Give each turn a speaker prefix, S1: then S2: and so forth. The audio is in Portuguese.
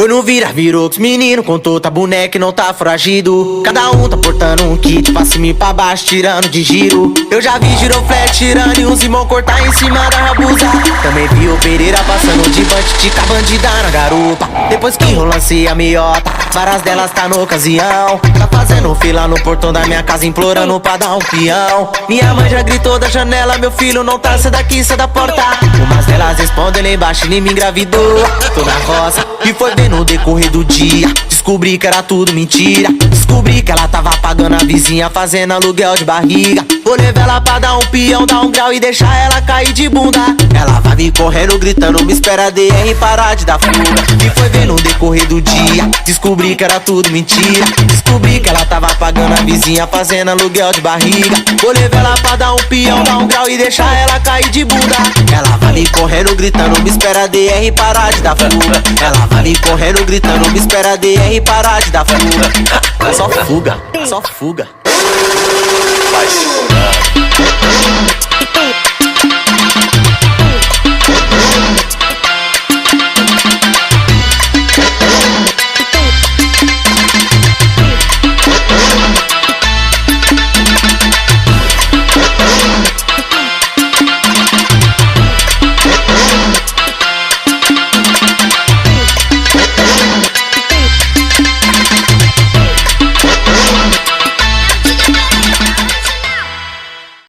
S1: Foi no virou que os menino contou, tá boneco e não tá foragido. Cada um tá portando um kit pra cima e pra baixo, tirando de giro. Eu já vi giroflete tirando e uns irmão cortar em cima da rabuza. Também vi o Pereira passando de banditica, bandida na garupa. Depois que eu lancei a meiota, várias delas tá na ocasião. Tá fazendo fila no portão da minha casa, implorando pra dar um peão. Minha mãe já gritou da janela, meu filho não tá, sai daqui, sai da porta. Umas delas respondem lá embaixo, nem me engravidou. Tô na roça e foi ver no decorrer do dia. Descobri que era tudo mentira. Descobri que ela tava pagando a vizinha, fazendo aluguel de barriga. Vou levar ela pra dar um peão, dar um grau e deixar ela cair de bunda. Ela vai me correndo, gritando, me espera DR parar de dar fuga. E foi ver no decorrer do dia. Descobri que era tudo mentira. Descobri que ela tava pagando a vizinha, fazendo aluguel de barriga. Vou levar ela pra dar um peão, dar um grau e deixar ela cair de bunda. Ela vai me correndo, gritando, me espera DR parar de dar fuga. Ela vai me correndo, gritando, me espera DR parar de dar fuga. Só fuga, só fuga.